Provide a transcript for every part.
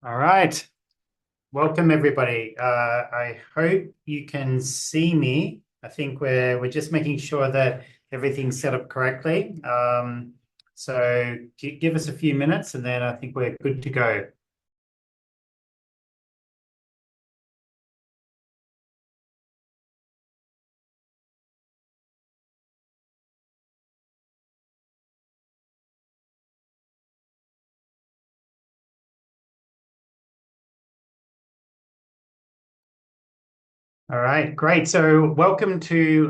All right. Welcome, everybody. I hope you can see me. I think we're just making sure that everything's set up correctly. So give us a few minutes, and then I think we're good to go. All right, great. So welcome to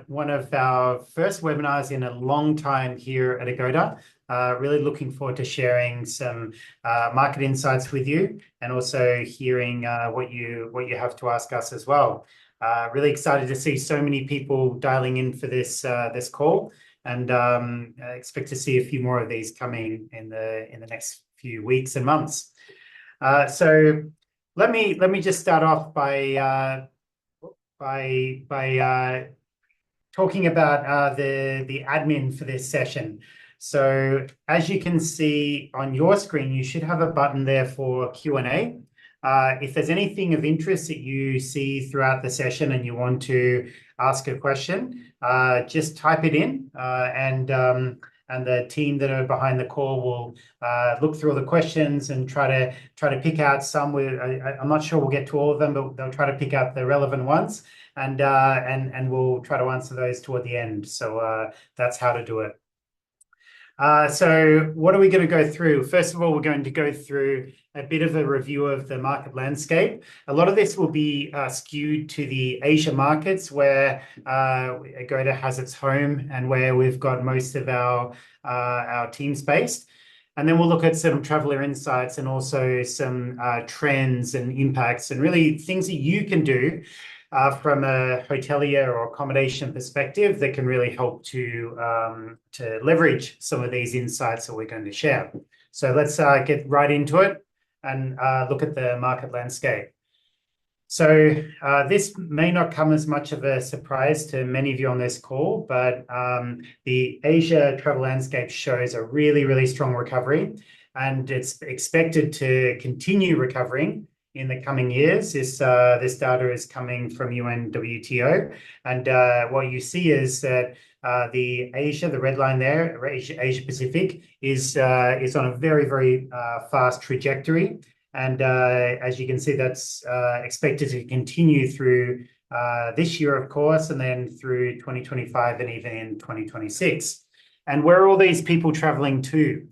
one of our first webinars in a long time here at Agoda. Really looking forward to sharing some market insights with you and also hearing what you have to ask us as well. Really excited to see so many people dialing in for this call, and I expect to see a few more of these coming in the next few weeks and months. So let me just start off by talking about the admin for this session. So as you can see on your screen, you should have a button there for Q&A. If there's anything of interest that you see throughout the session and you want to ask a question, just type it in, and the team that are behind the call will look through all the questions and try to pick out some. I'm not sure we'll get to all of them, but they'll try to pick out the relevant ones, and we'll try to answer those toward the end. So that's how to do it. So what are we going to go through? First of all, we're going to go through a bit of a review of the market landscape. A lot of this will be skewed to the Asia markets, where Agoda has its home and where we've got most of our teams based. And then we'll look at some traveler insights and also some trends and impacts and really things that you can do from a hotelier or accommodation perspective that can really help to leverage some of these insights that we're going to share. So let's get right into it and look at the market landscape. So this may not come as much of a surprise to many of you on this call, but the Asia travel landscape shows a really, really strong recovery, and it's expected to continue recovering in the coming years. This data is coming from UNWTO, and what you see is that the Asia, the red line there, Asia Pacific, is on a very, very fast trajectory. And as you can see, that's expected to continue through this year, of course, and then through 2025 and even in 2026. And where are all these people traveling to?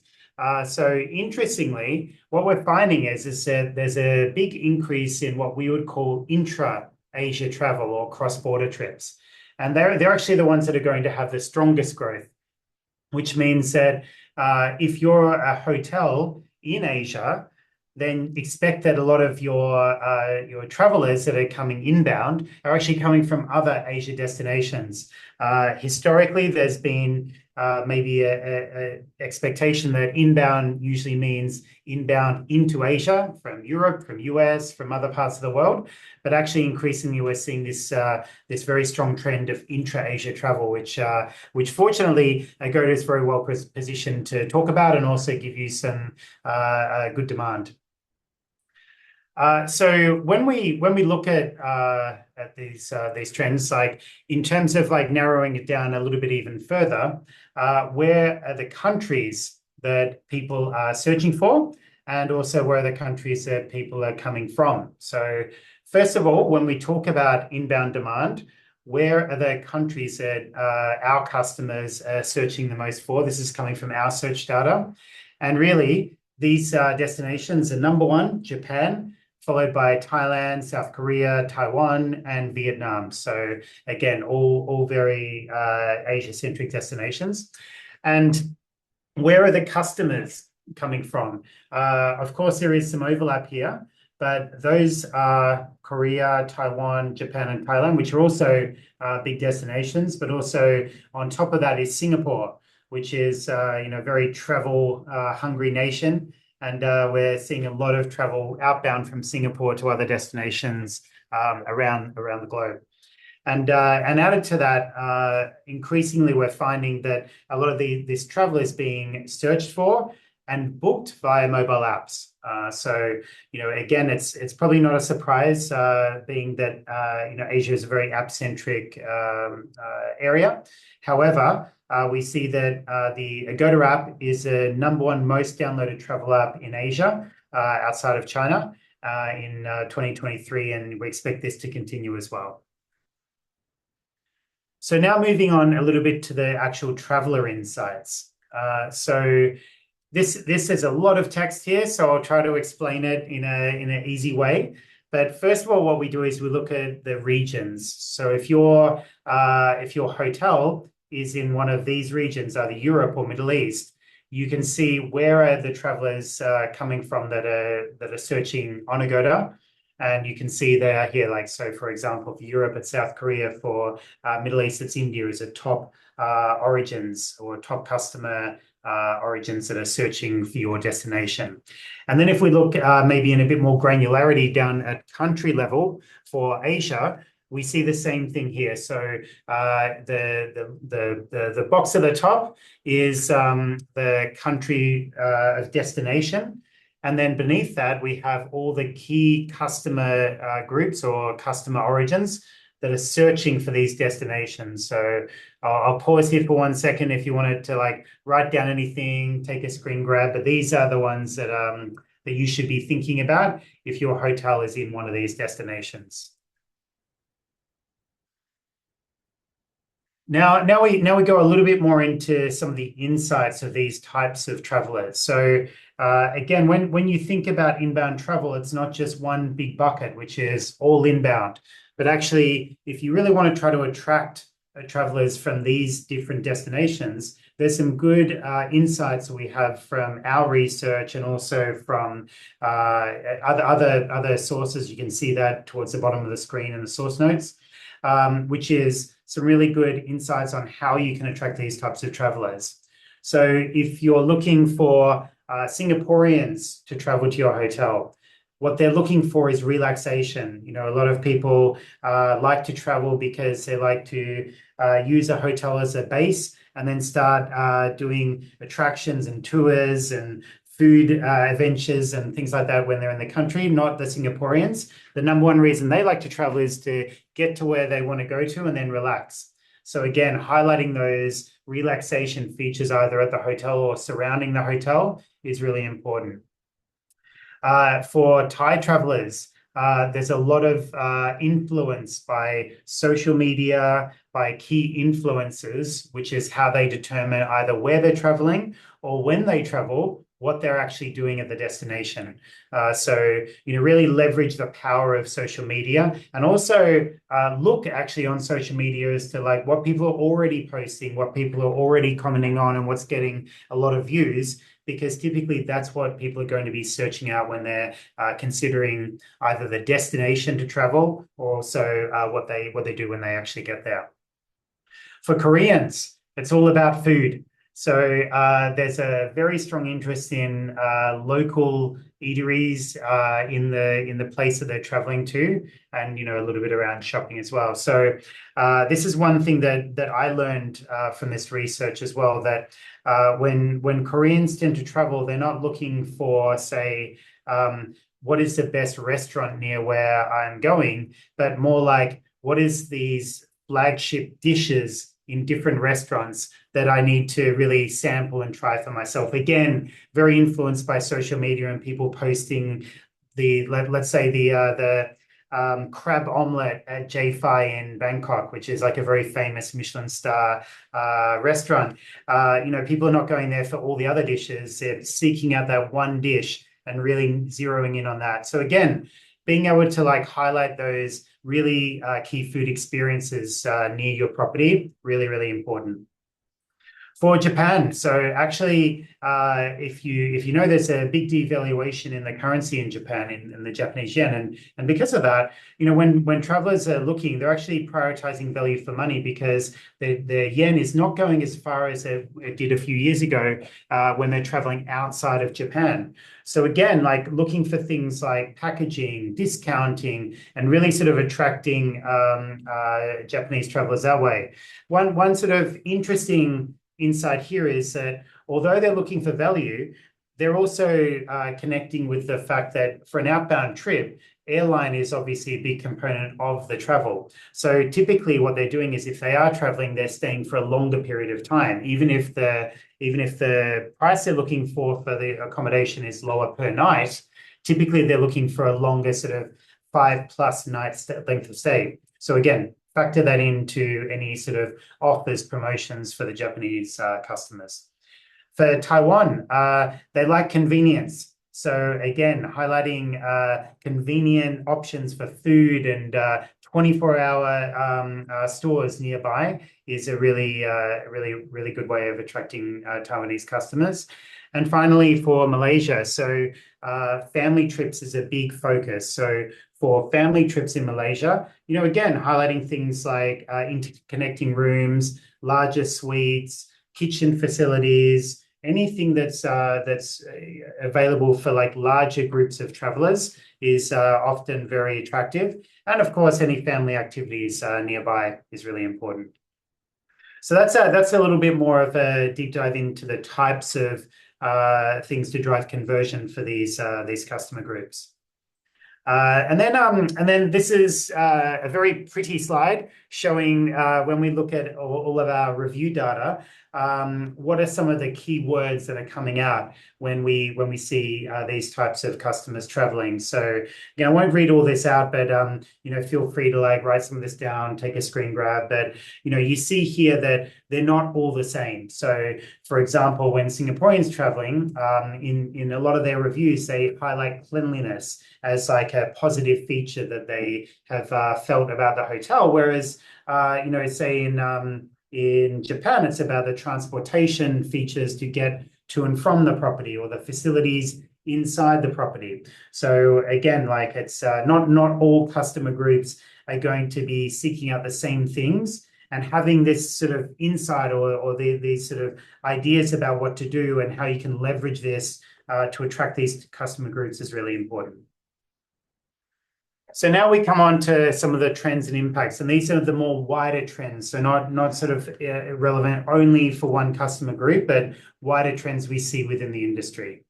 So interestingly, what we're finding is that there's a big increase in what we would call intra-Asia travel or cross-border trips. And they're actually the ones that are going to have the strongest growth, which means that if you're a hotel in Asia, then expect that a lot of your travelers that are coming inbound are actually coming from other Asia destinations. Historically, there's been maybe a expectation that inbound usually means inbound into Asia from Europe, from US, from other parts of the world. But actually, increasingly, we're seeing this very strong trend of intra-Asia travel, which fortunately Agoda is very well positioned to talk about and also give you some good demand. So when we look at these trends, like in terms of like narrowing it down a little bit even further, where are the countries that people are searching for, and also where are the countries that people are coming from? So first of all, when we talk about inbound demand, where are the countries that our customers are searching the most for? This is coming from our search data, and really these destinations are number one, Japan, followed by Thailand, South Korea, Taiwan, and Vietnam. So again, all very Asia-centric destinations. And where are the customers coming from? Of course, there is some overlap here, but those are Korea, Taiwan, Japan, and Thailand, which are also big destinations. But also on top of that is Singapore, which is very travel hungry nation. And we're seeing a lot of travel outbound from Singapore to other destinations around the globe. And added to that, increasingly we're finding that a lot of this travel is being searched for and booked via mobile apps. So, again, it's probably not a surprise, being that Asia is a very app-centric area. However, we see that the Agoda app is the #1 most downloaded travel app in Asia, outside of China, in 2023, and we expect this to continue as well. So now moving on a little bit to the actual traveler insights. So this is a lot of text here, so I'll try to explain it in an easy way. But first of all, what we do is we look at the regions. So if your hotel is in one of these regions, either Europe or Middle East, you can see where are the travelers coming from that are searching on Agoda. And you can see they are here, like, so for example, for Europe, it's South Korea. For Middle East, it's India as a top origins or top customer origins that are searching for your destination. And then if we look maybe in a bit more granularity down at country level for Asia, we see the same thing here. So the box at the top is the country of destination. And then beneath that, we have all the key customer groups or customer origins that are searching for these destinations. So I'll pause here for 1 second if you wanted to write down anything, take a screen grab, but these are the ones that you should be thinking about if your hotel is in one of these destinations. Now we go a little bit more into some of the insights of these types of travelers. So again, when you think about inbound travel, it's not just one big bucket, which is all inbound. But actually, if you really want to try to attract travelers from these different destinations, there's some good insights we have from our research and also from other sources. You can see that towards the bottom of the screen in the source notes, which is some really good insights on how you can attract these types of travelers. So if you're looking for Singaporeans to travel to your hotel, what they're looking for is relaxation. A lot of people like to travel because they like to use a hotel as a base and then start doing attractions and tours and food adventures and things like that when they're in the country. Not the Singaporeans. The #1 reason they like to travel is to get to where they want to go to and then relax. So again, highlighting those relaxation features either at the hotel or surrounding the hotel is really important. For Thai travelers, there's a lot of influence by social media, by key influencers, which is how they determine either where they're traveling or when they travel, what they're actually doing at the destination. So, really leverage the power of social media and also look actually on social media as to what people are already posting, what people are already commenting on, and what's getting a lot of views, because typically that's what people are going to be searching out when they're considering either the destination to travel or also what they do when they actually get there. For Koreans, it's all about food. So there's a very strong interest in local eateries in the place that they're traveling to, and a little bit around shopping as well. So this is one thing that I learned from this research as well, that when Koreans tend to travel, they're not looking for, say, what is the best restaurant near where I'm going, but more like what is these flagship dishes in different restaurants that I need to really sample and try for myself. Again, very influenced by social media and people posting let's say the crab omelette at J-Fi in Bangkok, which is like a very famous Michelin star restaurant. People are not going there for all the other dishes. They're seeking out that one dish and really zeroing in on that. So again, being able to highlight those really key food experiences near your property, really, really important. For Japan, so actually, if you know, there's a big devaluation in the currency in Japan, in the Japanese yen, and because of that, when travelers are looking, they're actually prioritizing value for money because the yen is not going as far as it did a few years ago when they're traveling outside of Japan. So again, looking for things like packaging, discounting, and really sort of attracting Japanese travelers that way. One sort of interesting insight here is that although they're looking for value, they're also connecting with the fact that for an outbound trip, airline is obviously a big component of the travel. So typically what they're doing is if they are traveling, they're staying for a longer period of time, even if the price they're looking for the accommodation is lower per night, typically they're looking for a longer sort of 5+ nights length of stay. So again, factor that into any sort of offers, promotions for the Japanese customers. For Taiwan, they like convenience. So again, highlighting convenient options for food and 24-hour stores nearby is a really good way of attracting Taiwanese customers. And finally, for Malaysia, so family trips is a big focus. So for family trips in Malaysia, again, highlighting things like interconnecting rooms, larger suites, kitchen facilities, anything that's available for like larger groups of travelers is often very attractive. And of course, any family activities nearby is really important. So that's a little bit more of a deep dive into the types of things to drive conversion for these customer groups. And then this is a very pretty slide showing when we look at all of our review data, what are some of the key words that are coming out when we see these types of customers traveling. So I won't read all this out, but feel free to like write some of this down, take a screen grab. But you see here that they're not all the same. So for example, when Singaporeans traveling, in a lot of their reviews, they highlight cleanliness as like a positive feature that they have felt about the hotel. Whereas, say in Japan, it's about the transportation features to get to and from the property or the facilities inside the property. So again, like it's not all customer groups are going to be seeking out the same things. And having this sort of insight or these sort of ideas about what to do and how you can leverage this to attract these customer groups is really important. So now we come on to some of the trends and impacts, and these are the more wider trends. So not sort of relevant only for one customer group, but wider trends we see within the industry.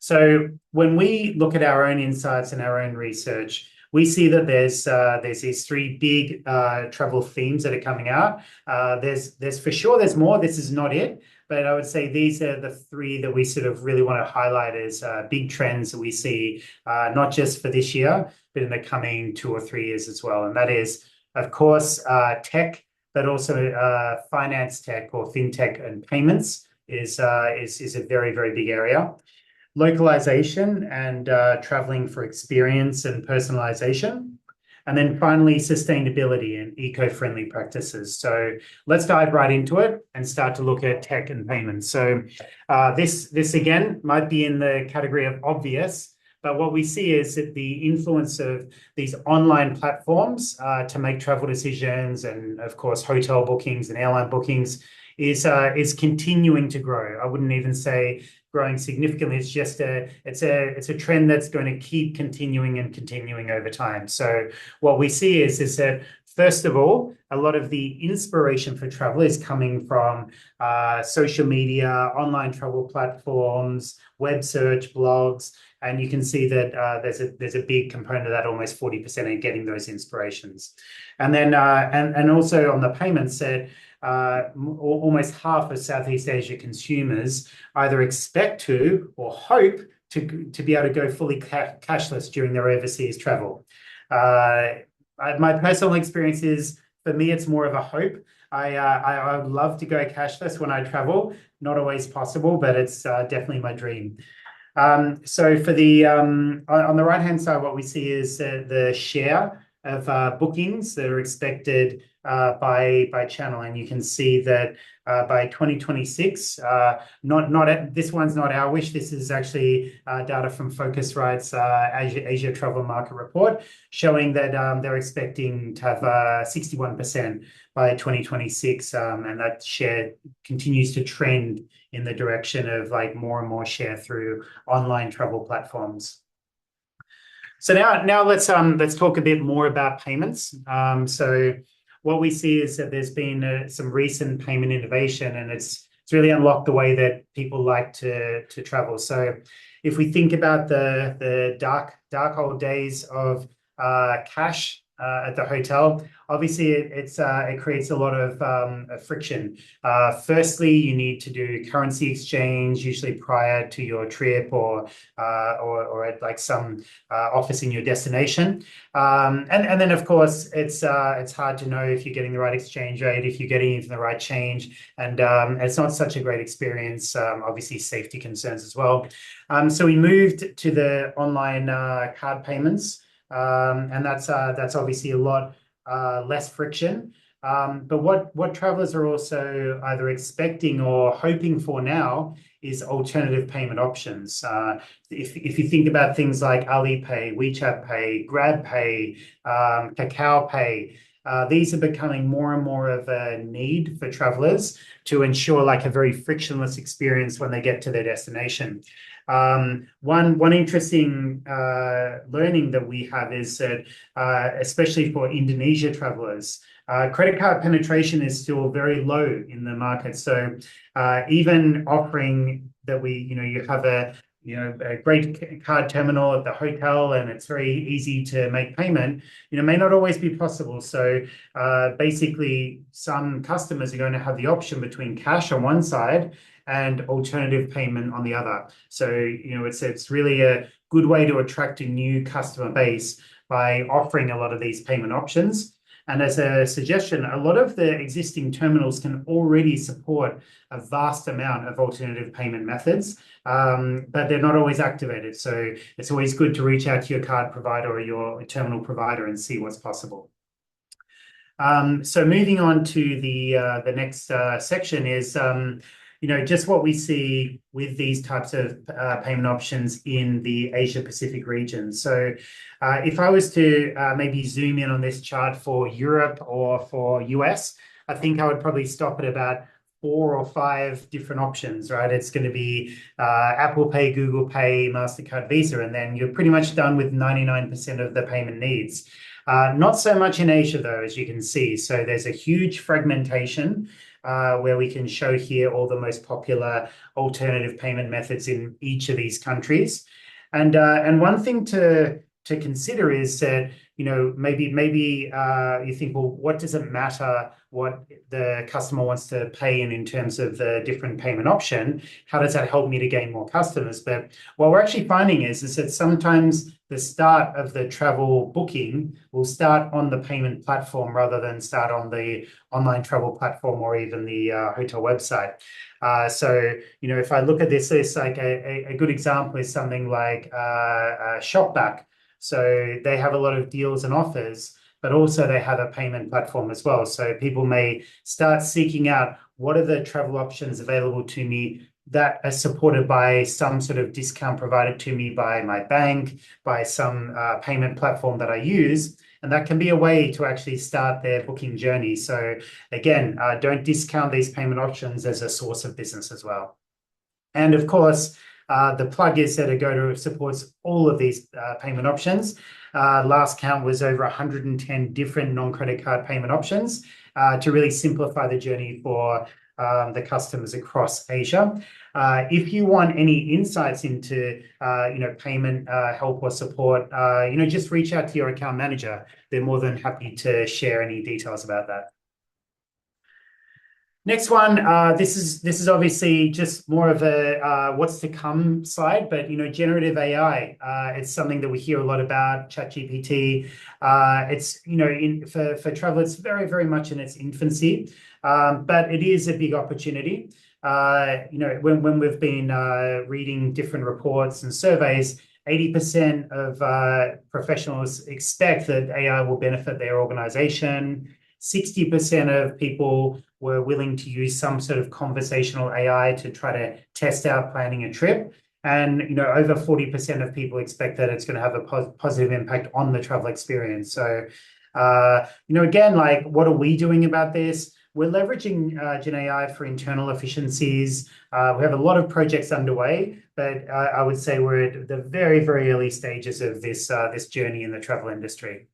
So when we look at our own insights and our own research, we see that there's these three big travel themes that are coming out. There's for sure there's more. This is not it, but I would say these are the three that we sort of really want to highlight as big trends that we see, not just for this year, but in the coming 2 or 3 years as well. And that is, of course, tech, but also finance tech or fintech and payments is a very, very big area. Localization and traveling for experience and personalization. And then finally, sustainability and eco-friendly practices. So let's dive right into it and start to look at tech and payments. So this again might be in the category of obvious, but what we see is that the influence of these online platforms to make travel decisions and, of course, hotel bookings and airline bookings is continuing to grow. I wouldn't even say growing significantly. It's just it's a trend that's going to keep continuing over time. So what we see is that first of all, a lot of the inspiration for travel is coming from social media, online travel platforms, web search, blogs, and you can see that there's a big component of that, almost 40% are getting those inspirations, and then and also on the payment set. Almost half of Southeast Asia consumers either expect to or hope to be able to go fully cashless during their overseas travel. My personal experience is, for me, it's more of a hope. I would love to go cashless when I travel. Not always possible, but it's definitely my dream. So for the on the right-hand side, what we see is the share of bookings that are expected by channel, and you can see that by 2026, this one's not our wish. This is actually data from Focusrite's Asia Travel Market Report, showing that they're expecting to have 61% by 2026, and that share continues to trend in the direction of like more and more share through online travel platforms. So now let's talk a bit more about payments. So what we see is that there's been some recent payment innovation, and it's it's really unlocked the way that people like to travel. So if we think about the dark old days of cash at the hotel, obviously it creates a lot of friction. Firstly, you need to do currency exchange, usually prior to your trip or at like some office in your destination. And then of course it's hard to know if you're getting the right exchange rate, if you're getting even the right change, and it's not such a great experience. Obviously, safety concerns as well. So we moved to the online card payments, and that's obviously a lot less friction. But what travelers are also either expecting or hoping for now is alternative payment options. If you think about things like Alipay, WeChat Pay, Grab Pay, Kakao Pay, these are becoming more and more of a need for travelers to ensure like a very frictionless experience when they get to their destination. One interesting learning that we have is that, especially for Indonesia travelers, credit card penetration is still very low in the market. So even offering that you have a great card terminal at the hotel and it's very easy to make payment, may not always be possible. So basically, some customers are going to have the option between cash on one side and alternative payment on the other. So it's really a good way to attract a new customer base by offering a lot of these payment options. And as a suggestion, a lot of the existing terminals can already support a vast amount of alternative payment methods, but they're not always activated. So it's always good to reach out to your card provider or your terminal provider and see what's possible. So moving on to the next section is just what we see with these types of payment options in the Asia Pacific region. So if I was to maybe zoom in on this chart for Europe or for US, I think I would probably stop at about 4 or 5 different options, right? It's going to be Apple Pay, Google Pay, MasterCard, Visa, and then you're pretty much done with 99% of the payment needs. Not so much in Asia, though, as you can see. So there's a huge fragmentation where we can show here all the most popular alternative payment methods in each of these countries. And one thing to consider is that maybe you think, well, what does it matter what the customer wants to pay in terms of the different payment option? How does that help me to gain more customers? But what we're actually finding is that sometimes the start of the travel booking will start on the payment platform rather than start on the online travel platform or even the hotel website. So if I look at this list, like a good example is something like Shopback. So they have a lot of deals and offers, but also they have a payment platform as well. So people may start seeking out what are the travel options available to me that are supported by some sort of discount provided to me by my bank, by some payment platform that I use. And that can be a way to actually start their booking journey. So again, don't discount these payment options as a source of business as well. And of course, the plug is that Agoda supports all of these payment options. Last count was over 110 different non-credit card payment options to really simplify the journey for the customers across Asia. If you want any insights into payment help or support, just reach out to your account manager. They're more than happy to share any details about that. Next one, this is obviously just more of a what's to come slide, but generative AI, it's something that we hear a lot about. ChatGPT, it's for travel, it's very, very much in its infancy, but it is a big opportunity. When we've been reading different reports and surveys, 80% of professionals expect that AI will benefit their organization. 60% of people were willing to use some sort of conversational AI to try to test out planning a trip. And over 40% of people expect that it's going to have a positive impact on the travel experience. So, again, like, what are we doing about this? We're leveraging Gen AI for internal efficiencies. We have a lot of projects underway, but I would say we're at the very, very early stages of this journey in the travel industry.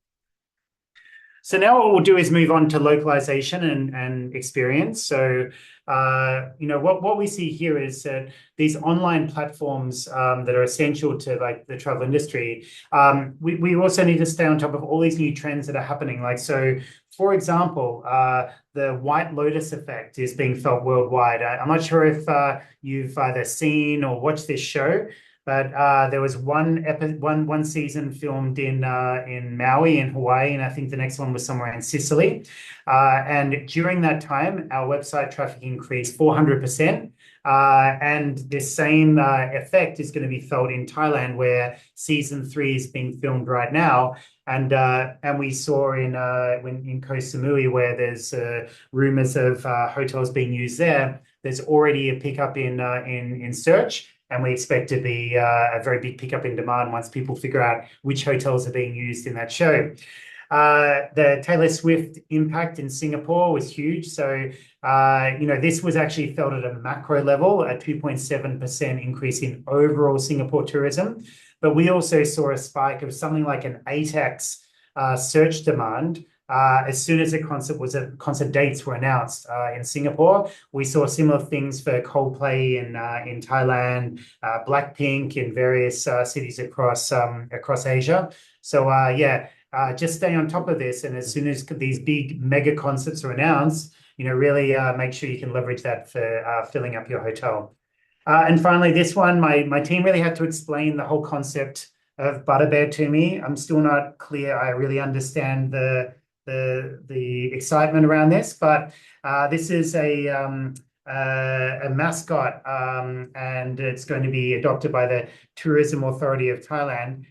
So now what we'll do is move on to localization and experience. So, what we see here is that these online platforms that are essential to like the travel industry, we also need to stay on top of all these new trends that are happening. Like, so for example, the White Lotus effect is being felt worldwide. I'm not sure if you've either seen or watched this show, but there was one season filmed in Maui in Hawaii, and I think the next one was somewhere in Sicily. And during that time, our website traffic increased 400%. And this same effect is going to be felt in Thailand, where season 3 is being filmed right now. And we saw in Koh Samui, where there's rumors of hotels being used there. There's already a pickup in search. And we expect to be a very big pickup in demand once people figure out which hotels are being used in that show. The Taylor Swift impact in Singapore was huge. So, this was actually felt at a macro level, a 2.7% increase in overall Singapore tourism. But we also saw a spike of something like an 8x search demand as soon as concert dates were announced in Singapore. We saw similar things for Coldplay in Thailand, Blackpink in various cities across Asia. So just stay on top of this, and as soon as these big mega concerts are announced, really make sure you can leverage that for filling up your hotel. And finally, this one, my team really had to explain the whole concept of Butterbear to me. I'm still not clear. I really understand the excitement around this, but this is a mascot, and it's going to be adopted by the Tourism Authority of Thailand.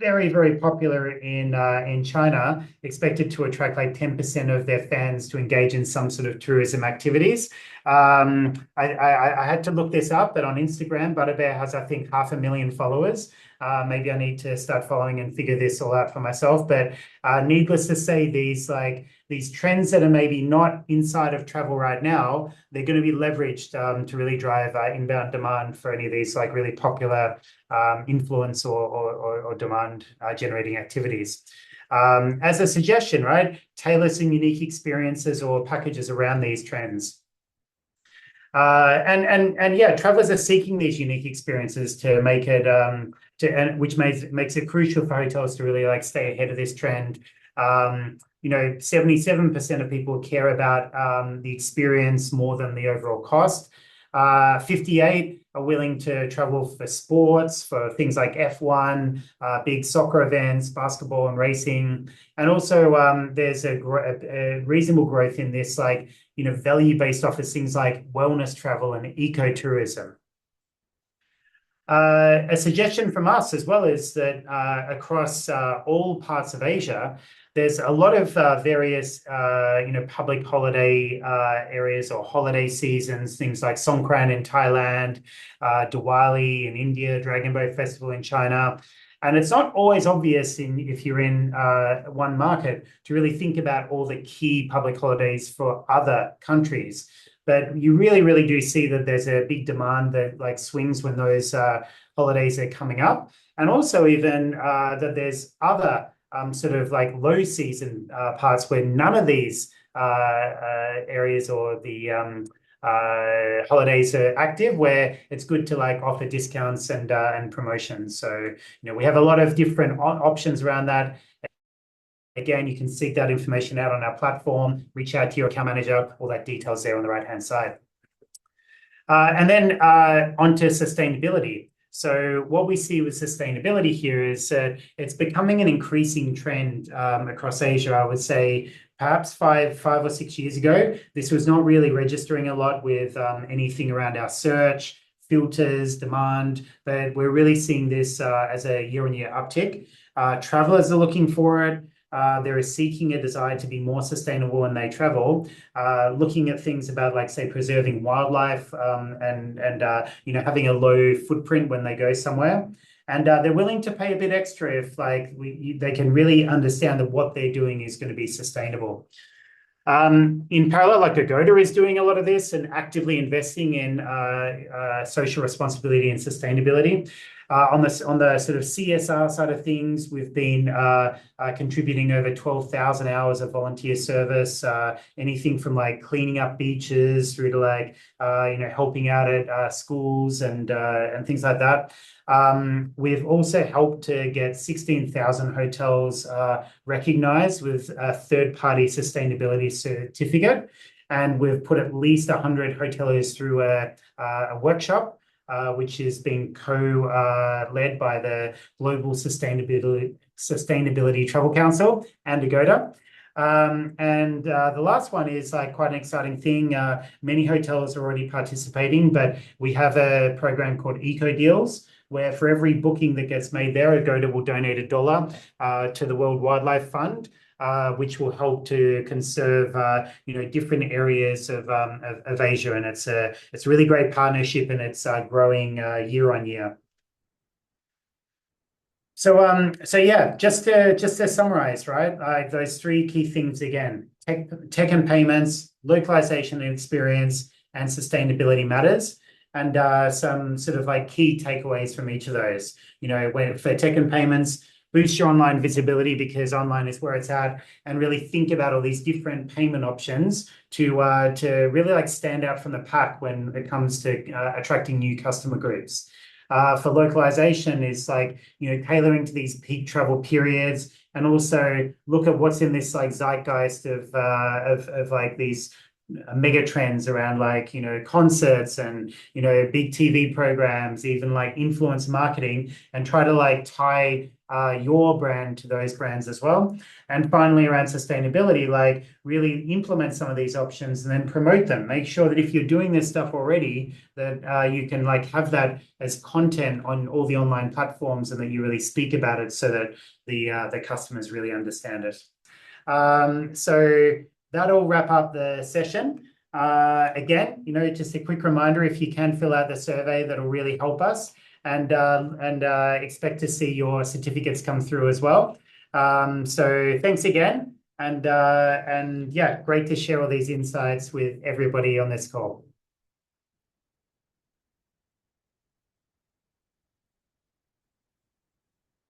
Very, very popular in China, expected to attract like 10% of their fans to engage in some sort of tourism activities. I had to look this up, but on Instagram, Butterbear has, I think, 500,000 followers. Maybe I need to start following and figure this all out for myself. But needless to say, these trends that are maybe not inside of travel right now, they're going to be leveraged to really drive inbound demand for any of these like really popular influence or demand generating activities. As a suggestion, right? Tailor some unique experiences or packages around these trends. Travelers are seeking these unique experiences to make it which makes it crucial for hotels to really like stay ahead of this trend. 77% of people care about the experience more than the overall cost. 58 are willing to travel for sports, for things like F1, big soccer events, basketball and racing. And also there's a reasonable growth in this, like, value-based offers, things like wellness travel and ecotourism. A suggestion from us as well is that across all parts of Asia, there's a lot of various, public holiday areas or holiday seasons, things like Songkran in Thailand, Diwali in India, Dragon Boat Festival in China. And it's not always obvious if you're in one market to really think about all the key public holidays for other countries. But you really, really do see that there's a big demand that like swings when those holidays are coming up. And also even that there's other sort of like low season parts where none of these areas or the holidays are active, where it's good to like offer discounts and promotions. So, we have a lot of different options around that. Again, you can seek that information out on our platform, reach out to your account manager, all that details there on the right-hand side. And then onto sustainability. So what we see with sustainability here is that it's becoming an increasing trend across Asia. I would say perhaps five or 6 years ago, this was not really registering a lot with anything around our search, filters, demand, but we're really seeing this as a year-on-year uptick. Travelers are looking for it. They're seeking a desire to be more sustainable when they travel, looking at things about, like, say, preserving wildlife and having a low footprint when they go somewhere. And they're willing to pay a bit extra if they can really understand that what they're doing is going to be sustainable. In parallel, like Agoda is doing a lot of this and actively investing in social responsibility and sustainability. On the sort of CSR side of things, we've been contributing over 12,000 hours of volunteer service, anything from like cleaning up beaches through to like helping out at schools and things like that. We've also helped to get 16,000 hotels recognized with a third-party sustainability certificate, and we've put at least 100 hoteliers through a workshop, which is being co-led by the Global Sustainability Travel Council and Agoda. And the last one is like quite an exciting thing. Many hotels are already participating, but we have a program called Eco Deals, where for every booking that gets made there, Agoda will donate $1 to the World Wildlife Fund, which will help to conserve different areas of Asia, and it's a really great partnership, and it's growing year on year. So yeah, just to summarize, right? Those three key things again: tech and payments, localization and experience, and sustainability matters. And some sort of like key takeaways from each of those. For tech and payments, boost your online visibility because online is where it's at, and really think about all these different payment options to really like stand out from the pack when it comes to attracting new customer groups. For localization is like tailoring to these peak travel periods, and also look at what's in this like zeitgeist of like these mega trends around like concerts and big TV programs, even like influence marketing, and try to like tie your brand to those brands as well. And finally, around sustainability, like really implement some of these options and then promote them. Make sure that if you're doing this stuff already, that you can like have that as content on all the online platforms, and that you really speak about it so that the customers really understand it. So that'll wrap up the session. Again, just a quick reminder, if you can fill out the survey, that'll really help us, and expect to see your certificates come through as well. So thanks again, and yeah, great to share all these insights with everybody on this call.